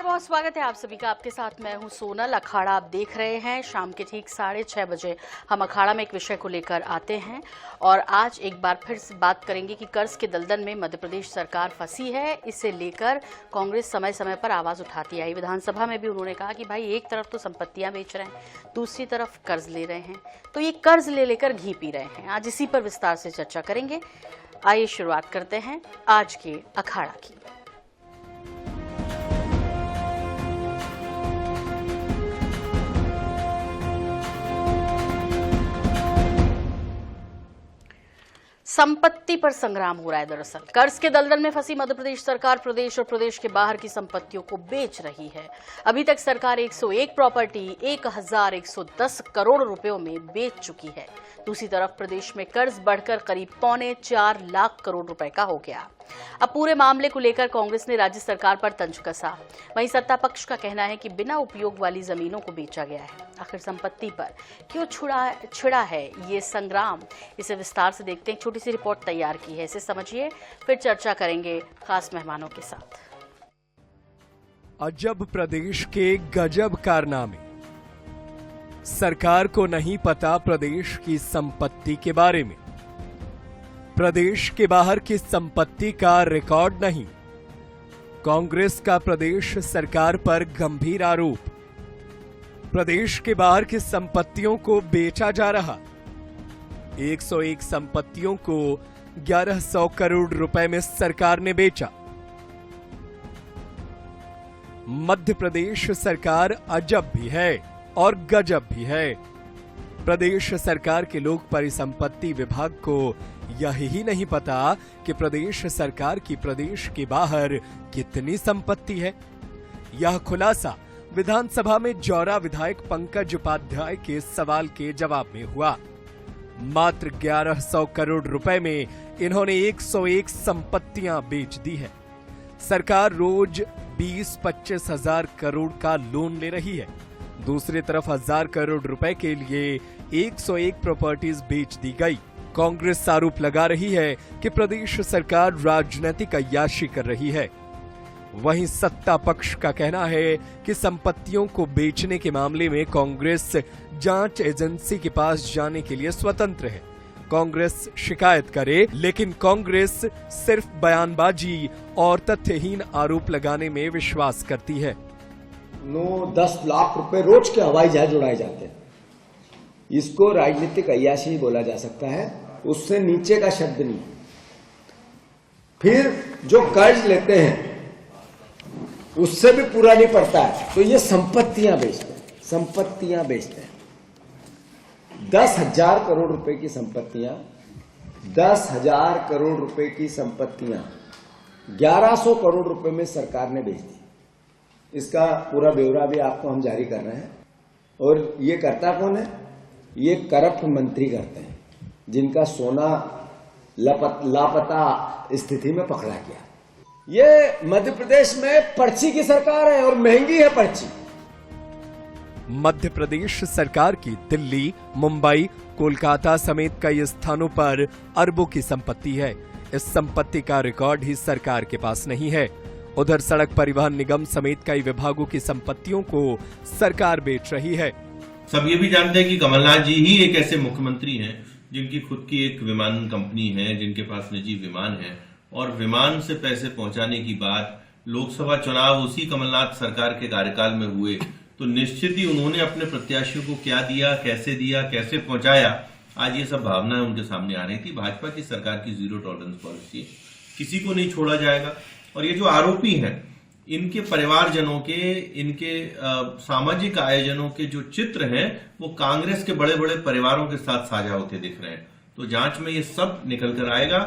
बहुत स्वागत है आप सभी का। आपके साथ मैं हूं सोनल। अखाड़ा आप देख रहे हैं। शाम के ठीक 6:30 बजे हम अखाड़ा में एक विषय को लेकर आते हैं और आज एक बार फिर से बात करेंगे कि कर्ज के दलदल में मध्य प्रदेश सरकार फंसी है। इसे लेकर कांग्रेस समय समय पर आवाज उठाती आई। विधानसभा में भी उन्होंने कहा कि भाई एक तरफ तो संपत्तियां बेच रहे हैं, दूसरी तरफ कर्ज ले रहे हैं, तो ये कर्ज ले लेकर घी पी रहे हैं। आज इसी पर विस्तार से चर्चा करेंगे। आइए शुरुआत करते हैं आज के अखाड़ा की। संपत्ति पर संग्राम हो रहा है। दरअसल कर्ज के दलदल में फंसी मध्य प्रदेश सरकार प्रदेश और प्रदेश के बाहर की संपत्तियों को बेच रही है। अभी तक सरकार 101 प्रॉपर्टी 1110 करोड़ रुपयों में बेच चुकी है। दूसरी तरफ प्रदेश में कर्ज बढ़कर करीब 4.25 लाख करोड़ रुपए का हो गया। अब पूरे मामले को लेकर कांग्रेस ने राज्य सरकार पर तंज कसा। वहीं सत्ता पक्ष का कहना है कि बिना उपयोग वाली जमीनों को बेचा गया है। आखिर संपत्ति पर क्यों छिड़ा है ये संग्राम, इसे विस्तार से देखते हैं। छोटी सी रिपोर्ट तैयार की है, इसे समझिए, फिर चर्चा करेंगे खास मेहमानों के साथ। अजब प्रदेश के गजब कारनामे। सरकार को नहीं पता प्रदेश की संपत्ति के बारे में। प्रदेश के बाहर की संपत्ति का रिकॉर्ड नहीं। कांग्रेस का प्रदेश सरकार पर गंभीर आरोप। प्रदेश के बाहर की संपत्तियों को बेचा जा रहा। 101 संपत्तियों को 1100 करोड़ रुपए में सरकार ने बेचा। मध्य प्रदेश सरकार अजब भी है और गजब भी है। प्रदेश सरकार के लोक परिसंपत्ति विभाग को यही नहीं पता कि प्रदेश सरकार की प्रदेश के बाहर कितनी संपत्ति है। यह खुलासा विधानसभा में जौरा विधायक पंकज उपाध्याय के सवाल के जवाब में हुआ। मात्र 1100 करोड़ रुपए में इन्होंने 101 संपत्तियां बेच दी है। सरकार रोज 20-25 हजार करोड़ का लोन ले रही है। दूसरी तरफ 1000 करोड़ रुपए के लिए 101 प्रॉपर्टीज बेच दी गई। कांग्रेस आरोप लगा रही है कि प्रदेश सरकार राजनीतिक अय्याशी कर रही है। वहीं सत्ता पक्ष का कहना है कि संपत्तियों को बेचने के मामले में कांग्रेस जांच एजेंसी के पास जाने के लिए स्वतंत्र है। कांग्रेस शिकायत करे, लेकिन कांग्रेस सिर्फ बयानबाजी और तथ्यहीन आरोप लगाने में विश्वास करती है। 9-10 लाख रुपए रोज के हवाई जहाज उड़ाए जाते हैं। इसको राजनीतिक अय्याशी बोला जा सकता है, उससे नीचे का शब्द नहीं। फिर जो कर्ज लेते हैं उससे भी पूरा नहीं पड़ता है, तो ये संपत्तियां बेचते हैं। 10,000 करोड़ रुपए की संपत्तियां 10,000 करोड़ रुपए की संपत्तियां 1100 करोड़ रुपए में सरकार ने बेच दी। इसका पूरा ब्यौरा भी आपको हम जारी कर रहे हैं। और ये करता कौन है? ये करप्ट मंत्री करते हैं, जिनका सोना लापता स्थिति में पकड़ा गया। ये मध्य प्रदेश में पर्ची की सरकार है और महंगी है पर्ची। मध्य प्रदेश सरकार की दिल्ली, मुंबई, कोलकाता समेत कई स्थानों पर अरबों की संपत्ति है। इस संपत्ति का रिकॉर्ड ही सरकार के पास नहीं है। उधर सड़क परिवहन निगम समेत कई विभागों की संपत्तियों को सरकार बेच रही है। सब ये भी जानते हैं कि कमलनाथ जी ही एक ऐसे मुख्यमंत्री हैं जिनकी खुद की एक विमान कंपनी है, जिनके पास निजी विमान है, और विमान से पैसे पहुंचाने की बात लोकसभा चुनाव उसी कमलनाथ सरकार के कार्यकाल में हुए, तो निश्चित ही उन्होंने अपने प्रत्याशियों को क्या दिया, कैसे पहुंचाया, आज ये सब भावनाएं उनके सामने आ रही थी। भाजपा की सरकार की जीरो टॉलरेंस पॉलिसी, किसी को नहीं छोड़ा जाएगा। और ये जो आरोपी हैं, इनके परिवारजनों के, इनके सामाजिक आयोजनों के जो चित्र हैं, वो कांग्रेस के बड़े बड़े परिवारों के साथ साझा होते दिख रहे हैं। तो जांच में ये सब निकल कर आएगा।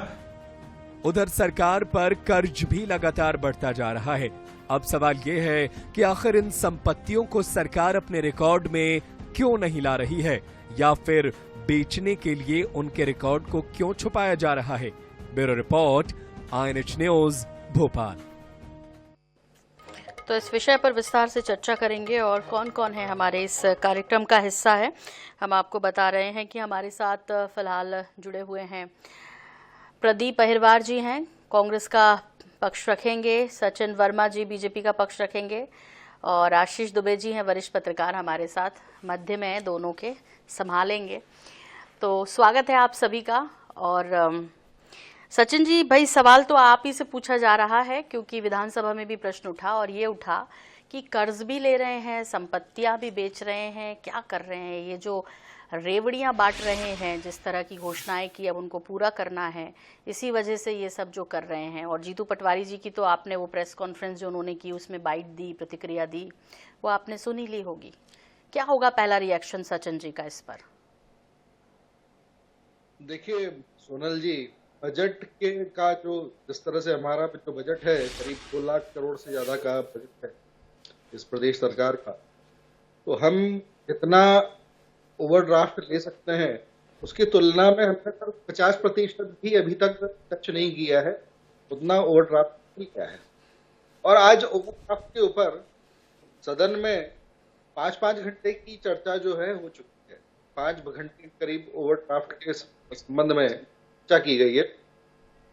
उधर सरकार पर कर्ज भी लगातार बढ़ता जा रहा है। अब सवाल ये है कि आखिर इन संपत्तियों को सरकार अपने रिकॉर्ड में क्यों नहीं ला रही है, या फिर बेचने के लिए उनके रिकॉर्ड को क्यों छुपाया जा रहा है। Bureau report, INH news, Bhopal. तो इस विषय पर विस्तार से चर्चा करेंगे और कौन कौन है हमारे इस कार्यक्रम का हिस्सा है, हम आपको बता रहे हैं कि हमारे साथ फिलहाल जुड़े हुए हैं प्रदीप अहिरवार जी हैं, कांग्रेस का पक्ष रखेंगे, सचिन वर्मा जी बीजेपी का पक्ष रखेंगे और आशीष दुबे जी हैं वरिष्ठ पत्रकार हमारे साथ, मध्य में दोनों के संभालेंगे। तो स्वागत है आप सभी का। और सचिन जी, भाई सवाल तो आप ही से पूछा जा रहा है क्योंकि विधानसभा में भी प्रश्न उठा और ये उठा कि कर्ज भी ले रहे हैं, संपत्तियां भी बेच रहे हैं, क्या कर रहे हैं? ये जो रेवड़ियां बांट रहे हैं, जिस तरह की घोषणाएं की, अब उनको पूरा करना है, इसी वजह से ये सब जो कर रहे हैं। और जीतू पटवारी जी की तो आपने वो प्रेस कॉन्फ्रेंस जो उन्होंने की उसमें बाइट दी, प्रतिक्रिया दी, वो आपने सुनी ली होगी। क्या होगा पहला रिएक्शन सचिन जी का इस पर? देखिए सोनल जी, बजट का जो जिस तरह से हमारा जो बजट है, करीब 2 लाख करोड़ से ज्यादा का बजट है इस प्रदेश सरकार का, तो हम जितना ओवरड्राफ्ट ले सकते हैं उसकी तुलना में हमने 50% भी अभी तक टच नहीं किया है, उतना ओवरड्राफ्ट नहीं किया है। और आज ओवरड्राफ्ट के ऊपर सदन में 5-5 घंटे की चर्चा जो है हो चुकी है। 5 घंटे करीब ओवरड्राफ्ट के संबंध में चर्चा की गई है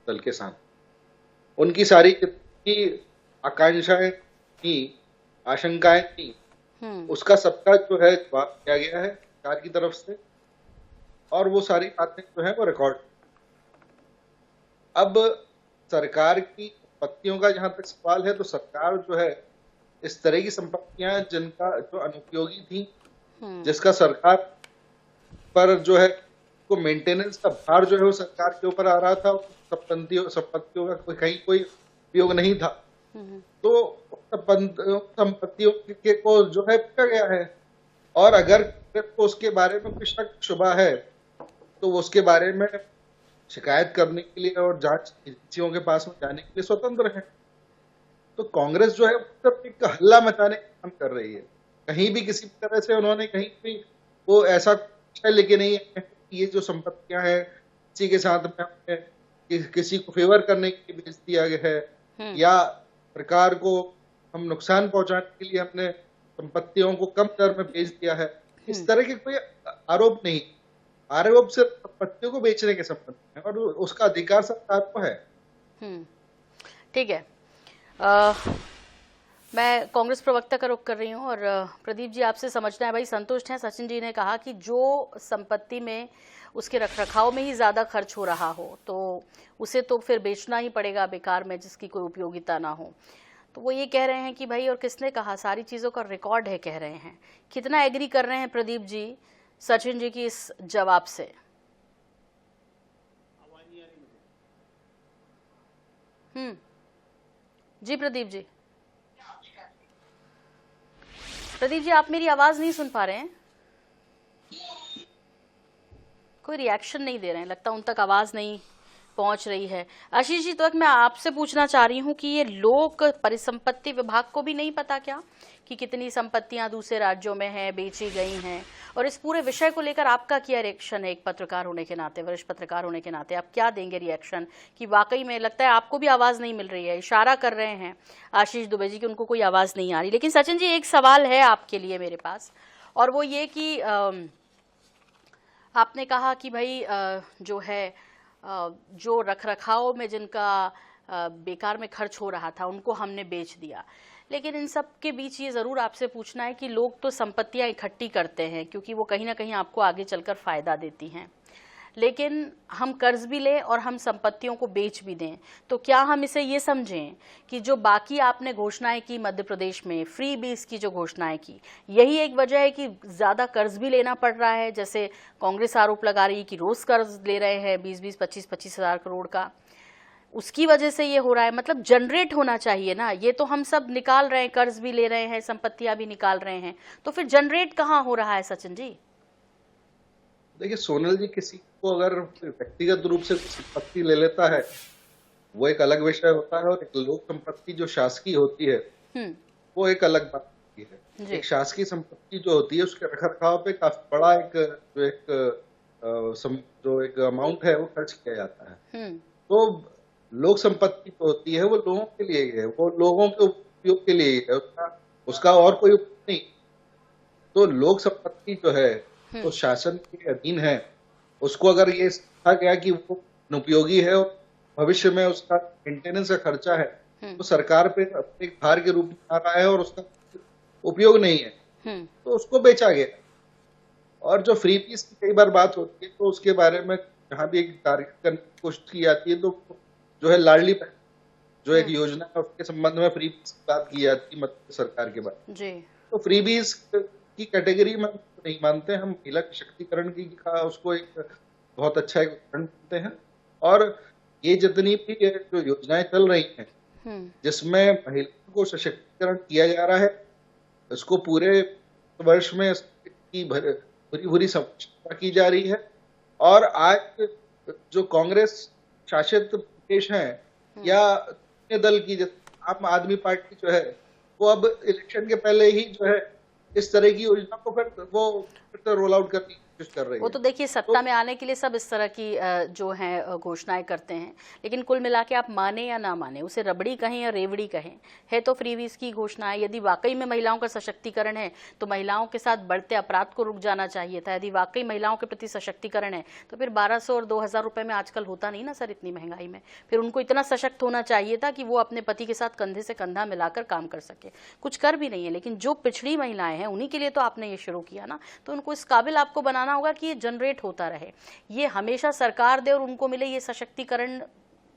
दल के साथ। उनकी सारी जितनी आकांक्षाएं थी, आशंकाएं थी, उसका सबका जो है जवाब दिया गया है सरकार की तरफ से, और वो सारी बातें जो है वो रिकॉर्ड। अब सरकार की संपत्तियों का जहां तक सवाल है, तो सरकार जो है इस तरह की संपत्तियां जिनका जो अनुपयोगी थी, जिसका सरकार पर जो है को मेंटेनेंस का भार जो है वो सरकार के ऊपर आ रहा था, संपत्तियों का कहीं कोई उपयोग नहीं था, तो संपत्तियों को जो है बेचा गया है। और अगर तो उसके बारे में कुछ शक शुबा है तो वो उसके बारे में शिकायत करने के लिए और जांच एजेंसियों के पास में जाने के लिए स्वतंत्र है। तो कांग्रेस जो है सिर्फ एक हल्ला मचाने का काम कर रही है। कहीं भी किसी तरह से उन्होंने कहीं भी वो ऐसा लेके नहीं है कि ये जो संपत्तियां हैं किसी के साथ में किसी को फेवर करने के लिए बेच दिया गया है, या सरकार को हम नुकसान पहुंचाने के लिए हमने संपत्तियों को कम दर में बेच दिया है। इस तरह के कोई आरोप नहीं, आरोप सिर्फ संपत्तियों को बेचने के संबंध में, और उसका अधिकार सरकार को है। ठीक है। मैं कांग्रेस प्रवक्ता का रुख कर रही हूं और प्रदीप जी आपसे समझना है, भाई संतुष्ट हैं? सचिन जी ने कहा कि जो संपत्ति में उसके रखरखाव में ही ज्यादा खर्च हो रहा हो तो उसे तो फिर बेचना ही पड़ेगा बेकार में, जिसकी कोई उपयोगिता ना हो। तो वो ये कह रहे हैं कि भाई, और किसने कहा, सारी चीजों का रिकॉर्ड है, कह रहे हैं। कितना एग्री कर रहे हैं प्रदीप जी सचिन जी की इस जवाब से? जी प्रदीप जी, प्रदीप जी आप मेरी आवाज नहीं सुन पा रहे हैं? कोई रिएक्शन नहीं दे रहे हैं, लगता उन तक आवाज नहीं पहुंच रही है। आशीष जी, तो मैं आपसे पूछना चाह रही हूं कि ये लोक परिसंपत्ति विभाग को भी नहीं पता क्या कि कितनी संपत्तियां दूसरे राज्यों में हैं, बेची गई हैं? और इस पूरे विषय को लेकर आपका क्या रिएक्शन है, एक पत्रकार होने के नाते, वरिष्ठ पत्रकार होने के नाते आप क्या देंगे रिएक्शन कि वाकई में लगता है आपको भी आवाज नहीं मिल रही है? इशारा कर रहे हैं आशीष दुबे जी कि उनको कोई आवाज नहीं आ रही। लेकिन सचिन जी, एक सवाल है आपके लिए मेरे पास, और वो ये कि आपने कहा कि भाई जो है जो रखरखाव में जिनका बेकार में खर्च हो रहा था उनको हमने बेच दिया। लेकिन इन सब के बीच ये ज़रूर आपसे पूछना है कि लोग तो संपत्तियां इकट्ठी करते हैं क्योंकि वो कहीं ना कहीं आपको आगे चलकर फ़ायदा देती हैं, लेकिन हम कर्ज भी लें और हम संपत्तियों को बेच भी दें, तो क्या हम इसे ये समझें कि जो बाकी आपने घोषणाएं की मध्य प्रदेश में, फ्री बीस की जो घोषणाएं की, यही एक वजह है कि ज़्यादा कर्ज भी लेना पड़ रहा है? जैसे कांग्रेस आरोप लगा रही है कि रोज़ कर्ज ले रहे हैं 20-20, 25-25 हज़ार करोड़ का, उसकी वजह से ये हो रहा है। मतलब जनरेट होना चाहिए ना, ये तो हम सब निकाल रहे हैं, कर्ज भी ले रहे हैं, संपत्तियां भी निकाल रहे हैं, तो फिर जनरेट कहाँ हो रहा है सचिन जी? देखिए सोनल जी, किसी को अगर व्यक्तिगत रूप से संपत्ति ले लेता है वो एक अलग विषय होता है, और एक लोक संपत्ति जो शासकीय होती है वो एक अलग बात होती है। एक शासकीय संपत्ति जो होती है उसके रखरखाव पे काफी बड़ा एक अमाउंट है वो खर्च किया जाता है। तो लोक संपत्ति जो होती है वो लोगों के लिए है, वो लोगों के उपयोग के लिए है, उसका और कोई उपयोग नहीं। तो लोक संपत्ति जो है तो शासन के अधीन है, उसको अगर ये कहा गया कि वो अनुपयोगी है भविष्य में उसका मेंटेनेंस का खर्चा है तो सरकार पे एक भार के रूप में आ रहा है और उसका उपयोग नहीं है, तो उसको बेचा गया। और जो फ्री पीस की कई बार बात होती है तो उसके बारे में जहां भी एक टारगेट करने की कोशिश की जाती है तो जो है लाडली बहन जो एक योजना है उसके संबंध में फ्री पीस की बात की जाती है मध्य सरकार के बाद जी। तो फ्री पीस की कैटेगरी में नहीं मानते हम, महिला सशक्तिकरण की उसको एक बहुत अच्छा एक उदाहरण मानते हैं। और ये जितनी भी जो योजनाएं चल रही हैं जिसमें महिलाओं को सशक्तिकरण किया जा रहा है, इसको पूरे वर्ष में इसकी भरी भरी समीक्षा की जा रही है। और आज जो कांग्रेस शासित प्रदेश हैं या दल की आम आदमी पार्टी जो है वो अब इलेक्शन के पहले ही जो है इस तरह की योजना को फिर रोल आउट करने की कोशिश कर रही है। वो तो देखिए सत्ता में आने के लिए सब इस तरह की जो है घोषणाएं करते हैं, लेकिन कुल मिला के आप माने या ना माने, उसे रबड़ी कहें या रेवड़ी कहें, है तो फ्रीबीज की घोषणाएं। यदि वाकई में महिलाओं का सशक्तिकरण है तो महिलाओं के साथ बढ़ते अपराध को रुक जाना चाहिए था। यदि वाकई महिलाओं के प्रति सशक्तिकरण है तो फिर 1200 और 2000 रुपए में आजकल होता नहीं ना सर, इतनी महंगाई में। फिर उनको इतना सशक्त होना चाहिए था कि वो अपने पति के साथ कंधे से कंधा मिलाकर काम कर सके। कुछ कर भी नहीं है, लेकिन जो पिछड़ी महिलाएं हैं उन्हीं के लिए तो आपने ये शुरू किया ना, तो उनको इस काबिल आपको बनाना होगा कि ये जनरेट होता रहे। ये हमेशा सरकार दे और उनको मिले, ये सशक्तिकरण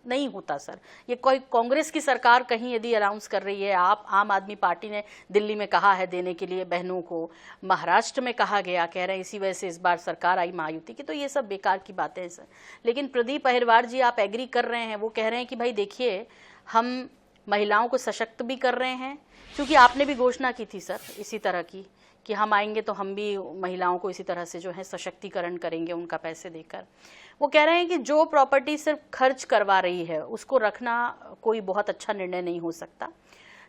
नहीं होता सर। ये कोई कांग्रेस की सरकार कहीं यदि अनाउंस कर रही है, आप आम आदमी पार्टी ने दिल्ली में कहा है देने के लिए बहनों को, महाराष्ट्र में कहा गया, कह रहे हैं इसी वजह से इस बार सरकार आई महायुति की, तो ये सब बेकार की बातें हैं सर। लेकिन प्रदीप अहिरवार जी आप एग्री कर रहे हैं, वो कह रहे हैं कि भाई देखिए हम महिलाओं को सशक्त भी कर रहे हैं, क्योंकि आपने भी घोषणा की थी सर इसी तरह की कि हम आएंगे तो हम भी महिलाओं को इसी तरह से जो है सशक्तिकरण करेंगे उनका पैसे देकर। वो कह रहे हैं कि जो प्रॉपर्टी सिर्फ खर्च करवा रही है उसको रखना कोई बहुत अच्छा निर्णय नहीं हो सकता,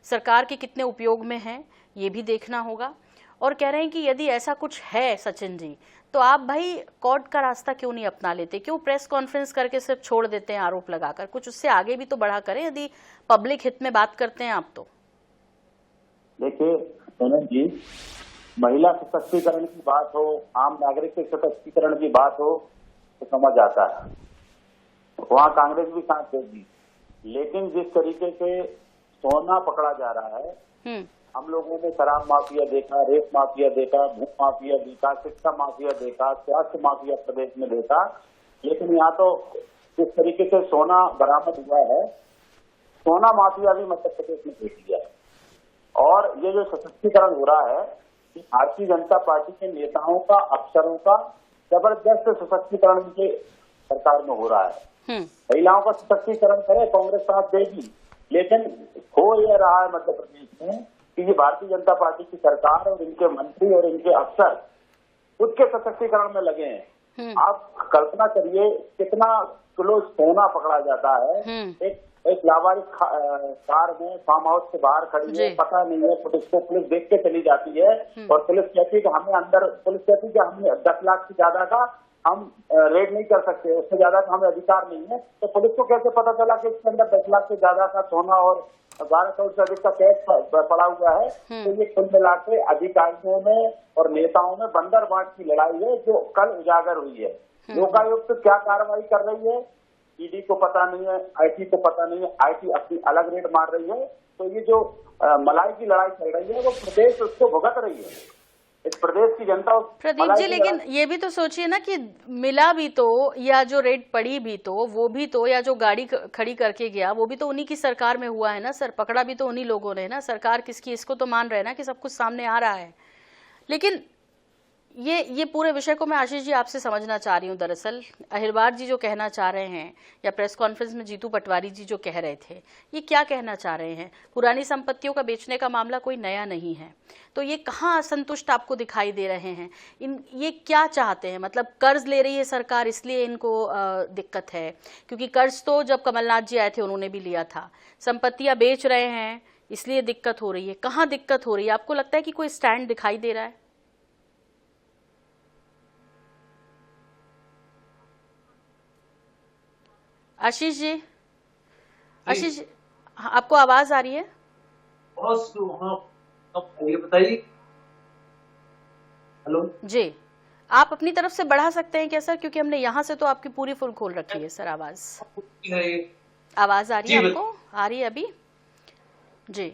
सरकार के कितने उपयोग में है ये भी देखना होगा। और कह रहे हैं कि यदि ऐसा कुछ है सचिन जी तो आप भाई कोर्ट का रास्ता क्यों नहीं अपना लेते, क्यों प्रेस कॉन्फ्रेंस करके सिर्फ छोड़ देते हैं आरोप लगाकर, कुछ उससे आगे भी तो बढ़ा करें यदि पब्लिक हित में बात करते हैं आप तो। देखिए सोनम जी, महिला सशक्तिकरण की बात हो, आम नागरिक के सशक्तिकरण की बात हो तो समझ आता है, वहाँ कांग्रेस भी साथ देगी। लेकिन जिस तरीके से सोना पकड़ा जा रहा है, हम लोगों ने शराब माफिया देखा, रेप माफिया देखा, भू माफिया देखा, शिक्षा माफिया देखा, स्वास्थ्य माफिया प्रदेश में देखा, लेकिन यहाँ तो जिस तरीके से सोना बरामद हुआ है, सोना माफिया भी मध्य प्रदेश में देख लिया है। और ये जो सशक्तिकरण हो रहा है, भारतीय जनता पार्टी के नेताओं का, अफसरों का जबरदस्त सशक्तिकरण के सरकार में हो रहा है। महिलाओं का सशक्तिकरण करे, कांग्रेस साथ देगी, लेकिन हो यह रहा है मध्य प्रदेश में कि ये भारतीय जनता पार्टी की सरकार और इनके मंत्री और इनके अफसर खुद के सशक्तिकरण में लगे हैं। आप कल्पना करिए कितना किलो सोना पकड़ा जाता है, एक लावारिस कार में फार्म हाउस के बाहर खड़ी है, पता नहीं है, पुलिस देख के चली जाती है और पुलिस कहती है कि हमें अंदर, पुलिस कहती है कि हमें 10 लाख से ज्यादा का हम रेड नहीं कर सकते, उससे ज्यादा का हमें अधिकार नहीं है। तो पुलिस को कैसे पता चला कि इसके अंदर 10 लाख से ज्यादा का सोना और 12 करोड़ से अधिक का कैश पड़ा हुआ है? तो ये कुल मिला के अधिकारियों में और नेताओं में बंदर बांट की लड़ाई है जो कल उजागर हुई है। लोकायुक्त क्या कार्रवाई कर रही है, ईडी को पता नहीं है, आईटी को पता नहीं है, आईटी अपनी अलग रेड मार रही है। तो ये जो मलाई की लड़ाई चल रही है वो प्रदेश उसको भुगत रही है, इस प्रदेश की जनता। प्रदीप जी, लेकिन ये भी तो सोचिए ना कि मिला भी तो, या जो रेड पड़ी भी तो वो भी तो, या जो गाड़ी खड़ी करके गया वो भी तो उन्हीं की सरकार में हुआ है ना सर, पकड़ा भी तो उन्हीं लोगों ने ना। सरकार किसकी, इसको तो मान रहे हैं ना कि सब कुछ सामने आ रहा है। लेकिन ये पूरे विषय को मैं आशीष जी आपसे समझना चाह रही हूँ। दरअसल अहिरवार जी जो कहना चाह रहे हैं, या प्रेस कॉन्फ्रेंस में जीतू पटवारी जी जो कह रहे थे, ये क्या कहना चाह रहे हैं? पुरानी संपत्तियों का बेचने का मामला कोई नया नहीं है, तो ये कहाँ असंतुष्ट आपको दिखाई दे रहे हैं? ये क्या चाहते हैं? मतलब कर्ज ले रही है सरकार इसलिए इनको दिक्कत है, क्योंकि कर्ज तो जब कमलनाथ जी आए थे उन्होंने भी लिया था, संपत्तियां बेच रहे हैं इसलिए दिक्कत हो रही है। कहाँ दिक्कत हो रही है? आपको लगता है कि कोई स्टैंड दिखाई दे रहा है? आशीष जी, आशीष जी, आपको आवाज आ रही है? ये बताइए। हेलो जी, आप अपनी तरफ से बढ़ा सकते हैं क्या सर, क्योंकि हमने यहाँ से तो आपकी पूरी फुल खोल रखी है सर आवाज। आवाज आ रही है जी, आपको? आ रही है अभी? जी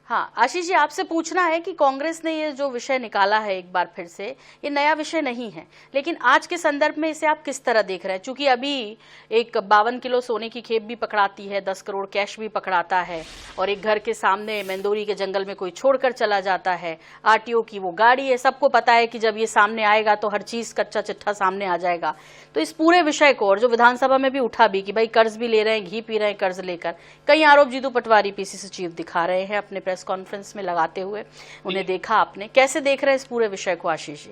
हाँ, आशीष जी, आपसे पूछना है कि कांग्रेस ने ये जो विषय निकाला है एक बार फिर से, ये नया विषय नहीं है, लेकिन आज के संदर्भ में इसे आप किस तरह देख रहे हैं? चूंकि अभी एक 52 किलो सोने की खेप भी पकड़ाती है, 10 करोड़ कैश भी पकड़ाता है, और एक घर के सामने मेंदोरी के जंगल में कोई छोड़कर चला जाता है, आरटीओ की वो गाड़ी है, सबको पता है कि जब ये सामने आएगा तो हर चीज कच्चा चिट्ठा सामने आ जाएगा। तो इस पूरे विषय को, और जो विधानसभा में भी उठा भी कि भाई कर्ज भी ले रहे हैं, घी पी रहे हैं कर्ज लेकर, कई आरोप जीतू पटवारी पीसीसी चीफ दिखा रहे हैं अपने प्रेस कॉन्फ्रेंस में लगाते हुए, उन्हें देखा आपने, कैसे देख रहे हैं इस पूरे विषय को आशीष जी?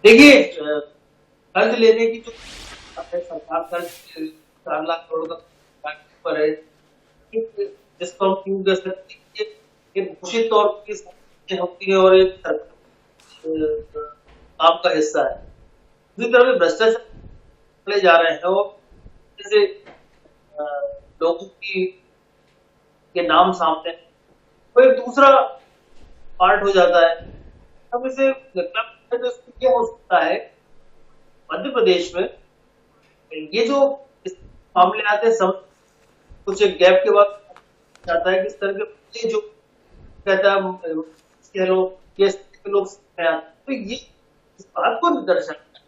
देखिए, कर्ज लेने की जो सरकार कर्ज 4 लाख करोड़ का पर है, जिसको हम क्यों कह सकते हैं कि घोषित तौर पर होती है और एक काम का हिस्सा है। दूसरी तरफ भ्रष्टाचार चले जा रहे हैं, और जैसे लोगों की के नाम सामने तो एक दूसरा पार्ट हो जाता है। अब इसे क्या हो सकता है, मध्य प्रदेश में ये जो इस मामले आते हैं, सब कुछ एक गैप के बाद जाता है कि इस तरह के जो कहता है लोग तो ये इस बात को दर्शाता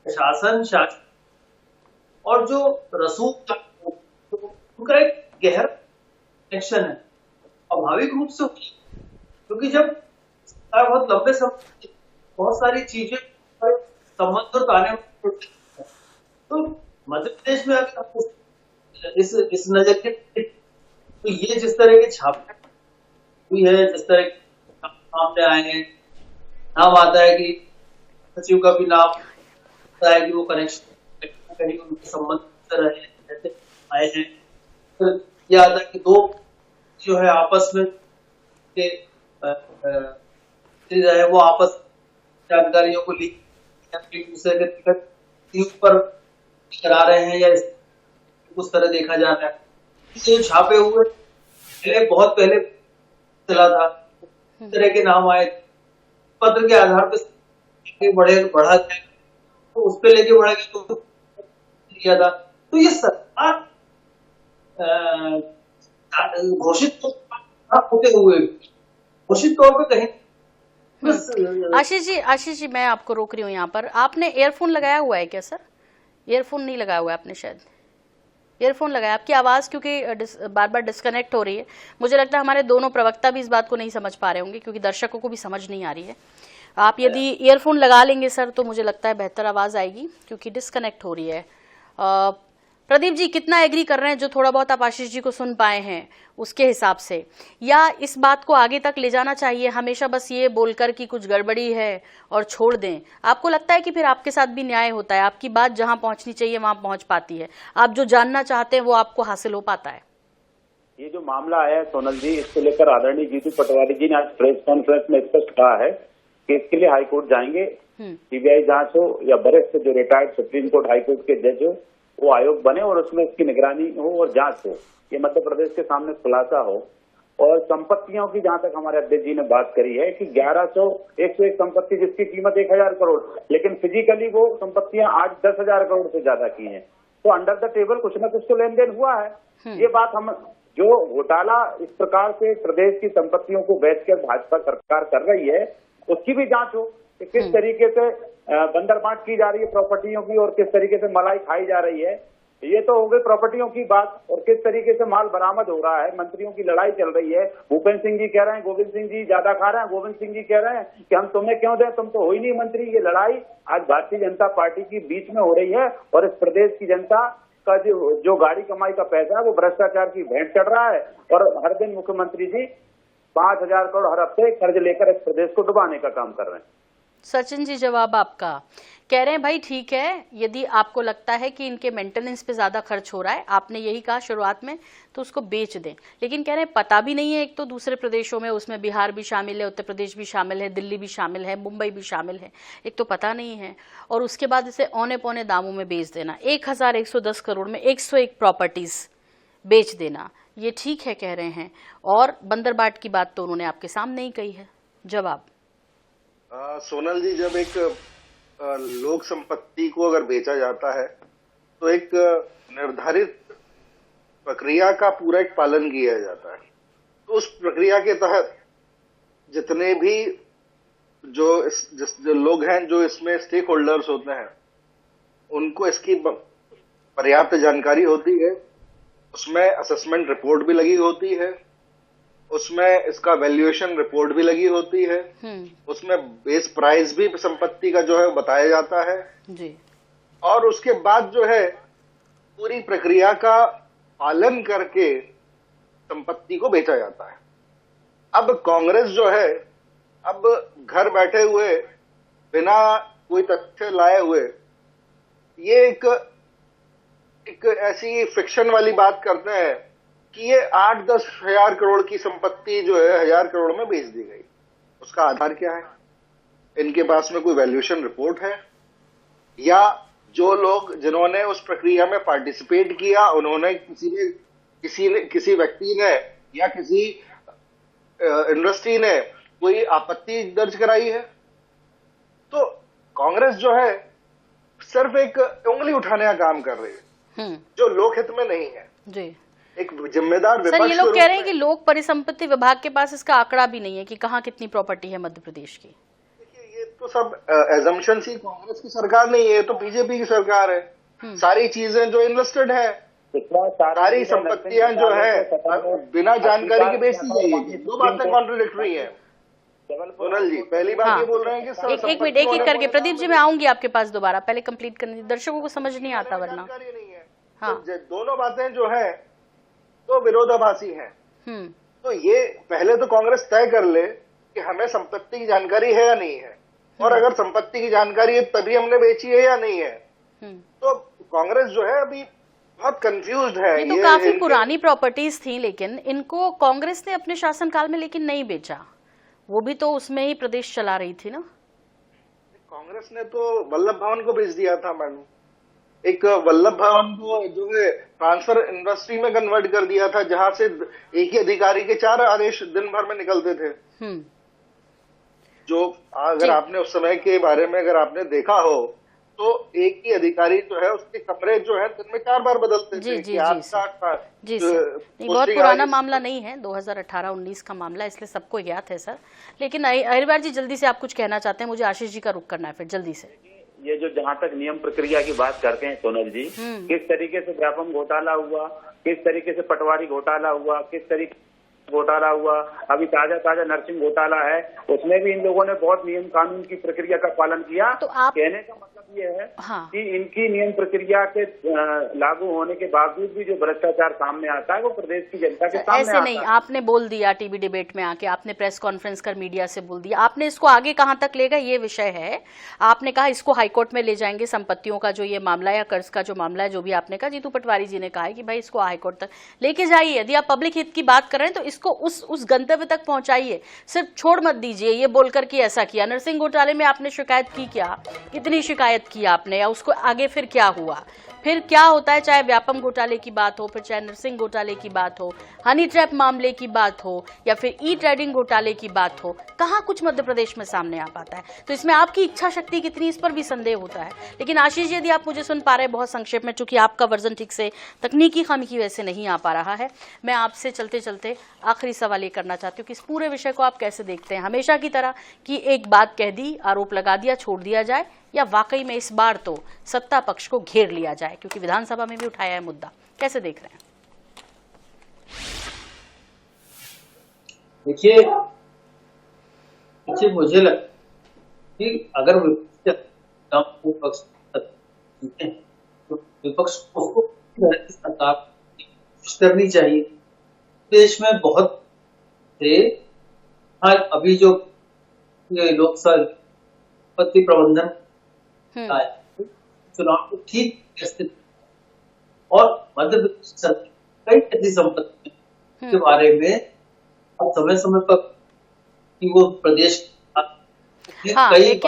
है शासन और जो रसूख उनका एक गहरा कनेक्शन है, स्वाभाविक रूप से, क्योंकि जब बहुत लंबे समय बहुत सारी चीजें संबंध और ताने तो मध्य प्रदेश में अगर इस नजर के तो ये जिस तरह के छापे हुई है, जिस तरह के सामने आए हैं, नाम आता है कि सचिव का भी नाम आता है कि वो कनेक्शन कहीं उनके संबंध रहे आए हैं, तो यह आता है कि दो जो है आपस में के है वो आपस जानकारियों को लीक एक दूसरे के टिकट पर करा रहे हैं, या उस तरह देखा जा रहा है। ये छापे हुए बहुत पहले चला था, इस तरह के नाम आए, पत्र के आधार पर बढ़ा जाए तो उस पर लेके बढ़ा गया तो किया था। तो ये सरकार घोषित होते हुए घोषित तौर पर कहीं आशीष जी मैं आपको रोक रही हूँ यहाँ पर। आपने ईयरफोन लगाया हुआ है क्या सर? ईयरफोन नहीं लगाया हुआ है आपने, शायद ईयरफोन लगाया। आपकी आवाज़ क्योंकि बार बार डिस्कनेक्ट हो रही है, मुझे लगता है हमारे दोनों प्रवक्ता भी इस बात को नहीं समझ पा रहे होंगे, क्योंकि दर्शकों को भी समझ नहीं आ रही है। आप यदि ईयरफोन लगा लेंगे सर तो मुझे लगता है बेहतर आवाज़ आएगी, क्योंकि डिस्कनेक्ट हो रही है। प्रदीप जी कितना एग्री कर रहे हैं, जो थोड़ा बहुत आप आशीष जी को सुन पाए हैं उसके हिसाब से, या इस बात को आगे तक ले जाना चाहिए, हमेशा बस ये बोलकर कि कुछ गड़बड़ी है और छोड़ दें? आपको लगता है कि फिर आपके साथ भी न्याय होता है, आपकी बात जहां पहुंचनी चाहिए वहां पहुंच पाती है, आप जो जानना चाहते हैं वो आपको हासिल हो पाता है? ये जो मामला है सोनल जी, इसको लेकर आदरणीय जीतू पटवारी जी ने आज प्रेस कॉन्फ्रेंस में स्पष्ट कहा है कि इसके लिए हाईकोर्ट जाएंगे, सीबीआई जांच हो या वरिष्ठ जो रिटायर्ड सुप्रीम कोर्ट हाईकोर्ट के जज हो वो आयोग बने और उसमें इसकी निगरानी हो और जांच हो, ये मध्य प्रदेश के सामने खुलासा हो। और संपत्तियों की जहां तक हमारे अध्यक्ष जी ने बात करी है कि 101 संपत्ति जिसकी कीमत 1000 करोड़, लेकिन फिजिकली वो संपत्तियां आज 10,000 करोड़ से ज्यादा की हैं, तो अंडर द टेबल कुछ न कुछ तो लेन देन हुआ है। ये बात हम जो घोटाला इस प्रकार से प्रदेश की संपत्तियों को बेचकर भाजपा सरकार कर रही है उसकी भी जांच हो कि किस तरीके से बंदर बांट की जा रही है प्रॉपर्टियों की और किस तरीके से मलाई खाई जा रही है। ये तो हो गई प्रॉपर्टियों की बात, और किस तरीके से माल बरामद हो रहा है, मंत्रियों की लड़ाई चल रही है। भूपेंद्र सिंह जी कह रहे हैं गोविंद सिंह जी ज्यादा खा रहे हैं, गोविंद सिंह जी कह रहे हैं कि हम तुम्हें क्यों दें, तुम तो हो ही नहीं मंत्री। ये लड़ाई आज भारतीय जनता पार्टी की बीच में हो रही है, और इस प्रदेश की जनता का जो गाड़ी कमाई का पैसा है वो भ्रष्टाचार की भेंट चढ़ रहा है, और हर दिन मुख्यमंत्री जी 5,000 करोड़ हर हफ्ते कर्ज लेकर इस प्रदेश को डुबाने का काम कर रहे हैं। सचिन जी जवाब आपका, कह रहे हैं भाई ठीक है, यदि आपको लगता है कि इनके मेंटेनेंस पे ज्यादा खर्च हो रहा है, आपने यही कहा शुरुआत में, तो उसको बेच दें। लेकिन कह रहे हैं पता भी नहीं है, एक तो दूसरे प्रदेशों में, उसमें बिहार भी शामिल है, उत्तर प्रदेश भी शामिल है, दिल्ली भी शामिल है, मुंबई भी शामिल है, एक तो पता नहीं है, और उसके बाद इसे औने पौने दामों में बेच देना, 1110 करोड़ में 101 प्रॉपर्टीज बेच देना, ये ठीक है कह रहे हैं। और बंदरबाट की बात तो उन्होंने आपके सामने ही कही है। जवाब सोनल जी, जब एक लोक संपत्ति को अगर बेचा जाता है तो एक निर्धारित प्रक्रिया का पूरा एक पालन किया जाता है। तो उस प्रक्रिया के तहत जितने भी जो लोग हैं जो इसमें स्टेक होल्डर्स होते हैं, उनको इसकी पर्याप्त जानकारी होती है। उसमें असेसमेंट रिपोर्ट भी लगी होती है, उसमें इसका वैल्यूएशन रिपोर्ट भी लगी होती है, उसमें बेस प्राइस भी संपत्ति का जो है बताया जाता है जी। और उसके बाद जो है पूरी प्रक्रिया का पालन करके संपत्ति को बेचा जाता है। अब कांग्रेस जो है अब घर बैठे हुए बिना कोई तथ्य लाए हुए ये एक ऐसी फिक्शन वाली बात करते हैं कि ये 8-10 हजार करोड़ की संपत्ति जो है 1000 करोड़ में बेच दी गई। उसका आधार क्या है? इनके पास में कोई वैल्यूएशन रिपोर्ट है, या जो लोग जिन्होंने उस प्रक्रिया में पार्टिसिपेट किया उन्होंने किसी व्यक्ति ने या किसी इंडस्ट्री ने कोई आपत्ति दर्ज कराई है? तो कांग्रेस जो है सिर्फ एक उंगली उठाने का काम कर रही है जो लोकहित में नहीं है जी। एक जिम्मेदार विपक्ष। सर, ये लोग कह रहे हैं कि लोक परिसंपत्ति विभाग के पास इसका आंकड़ा भी नहीं है कि कहाँ कितनी प्रॉपर्टी है मध्य प्रदेश की। देखिए, ये तो सब एजम्पशंस ही। कांग्रेस की सरकार नहीं है, ये तो बीजेपी की सरकार है। सारी चीजें जो इन्वेस्टेड है, सारी संपत्तियां जो है बिना जानकारी के बेच दी जाएगी। दो बातें कॉन्ट्रडिक्टरी है सोनल जी। पहली बात ये बोल रहे हैं कि एक मिनट एक करके प्रदीप जी मैं आऊंगी आपके पास दोबारा, पहले कंप्लीट करने दर्शकों को समझ नहीं आता वरना। हाँ, तो दोनों बातें जो है तो विरोधाभासी हैं। तो ये पहले तो कांग्रेस तय कर ले कि हमें संपत्ति की जानकारी है या नहीं है, और अगर संपत्ति की जानकारी है तभी हमने बेची है या नहीं है। तो कांग्रेस जो है अभी बहुत कंफ्यूज्ड है। ये तो काफी पुरानी प्रॉपर्टीज थी, लेकिन इनको कांग्रेस ने अपने शासनकाल में लेकिन नहीं बेचा, वो भी तो उसमें ही प्रदेश चला रही थी ना। कांग्रेस ने तो वल्लभ भवन को बेच दिया था मैडम। एक वल्लभ भवन को जो है ट्रांसफर इंडस्ट्री में कन्वर्ट कर दिया था, जहां से एक ही अधिकारी के 4 आदेश दिन भर में निकलते थे। जो अगर आपने उस समय के बारे में अगर आपने देखा हो तो एक ही अधिकारी जो है उसके कमरे जो है दिन में 4 बार बदलते थे। जी, बहुत पुराना मामला नहीं है, 2018-19 का मामला, इसलिए सबको ज्ञात है सर। लेकिन अहिरवार जी जल्दी से आप कुछ कहना चाहते हैं, मुझे आशीष जी का रुख करना है फिर जल्दी से। ये जो जहाँ तक नियम प्रक्रिया की बात करते हैं सोनल जी, किस तरीके से व्यापम घोटाला हुआ, किस तरीके से पटवारी घोटाला हुआ, किस तरीके घोटाला हुआ, अभी ताजा नर्सिंग घोटाला है, उसमें भी इन लोगों ने बहुत नियम कानून की प्रक्रिया का पालन किया। तो आप कहने का मतलब ये है कि इनकी नियम प्रक्रिया के लागू होने के बावजूद भी जो भ्रष्टाचार सामने आता है वो प्रदेश की जनता के सामने ऐसे नहीं। आपने बोल दिया टीवी डिबेट में आके, आपने प्रेस कॉन्फ्रेंस कर मीडिया से बोल दिया, आपने इसको आगे कहां तक लेगा ये विषय है। आपने कहा इसको हाईकोर्ट में ले जाएंगे, संपत्तियों का जो ये मामला या कर्ज का जो मामला है, जो भी आपने कहा, जीतू पटवारी जी ने कहा है कि भाई इसको हाईकोर्ट तक लेके जाइए। यदि आप पब्लिक हित की बात कर रहे हैं तो इसको उस गंतव्य तक पहुंचाइए, सिर्फ छोड़ मत दीजिए ये बोलकर कि ऐसा किया। नरसिंह घोटाले में आपने शिकायत की, क्या कितनी शिकायत की आपने, या उसको आगे फिर क्या हुआ, फिर क्या होता है, चाहे व्यापम घोटाले की बात हो, फिर चाहे नरसिंह घोटाले की बात हो, हनी ट्रैप मामले की बात हो, या फिर ई ट्रेडिंग घोटाले की बात हो, कहाँ कुछ मध्य प्रदेश में सामने आ पाता है। तो इसमें आपकी इच्छा शक्ति कितनी, इस पर भी संदेह होता है। लेकिन आशीष, यदि आप मुझे सुन पा रहे हैं बहुत संक्षेप में, चूंकि आपका वर्जन ठीक से तकनीकी खामी की वजह से नहीं आ पा रहा है, मैं आपसे चलते चलते आखिरी सवाल ये करना चाहती हूँ कि इस पूरे विषय को आप कैसे देखते हैं? हमेशा की तरह कि एक बात कह दी, आरोप लगा दिया, छोड़ दिया जाए, या वाकई में इस बार तो सत्ता पक्ष को घेर लिया जाए, क्योंकि विधानसभा में भी उठाया है मुद्दा, कैसे देख रहे हैं? देखिए मुझे लगता है कि अगर विपक्ष तो विपक्ष को सरकार करनी चाहिए। देश में बहुत थे, अभी जो लोकसभा संपत्ति प्रबंधन चुनाव को ठीक कैसे, और मध्य प्रदेश कई ऐसी संपत्ति के बारे में अब समय समय पर कि वो प्रदेश कई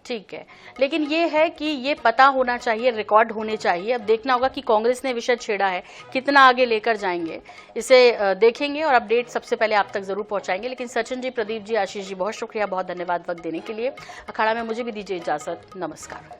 ठीक है, लेकिन ये है कि ये पता होना चाहिए, रिकॉर्ड होने चाहिए। अब देखना होगा कि कांग्रेस ने विषय छेड़ा है, कितना आगे लेकर जाएंगे, इसे देखेंगे और अपडेट सबसे पहले आप तक जरूर पहुंचाएंगे। लेकिन सचिन जी, प्रदीप जी, आशीष जी, बहुत शुक्रिया, बहुत धन्यवाद वक्त देने के लिए। अखाड़ा में मुझे भी दीजिए इजाजत, नमस्कार।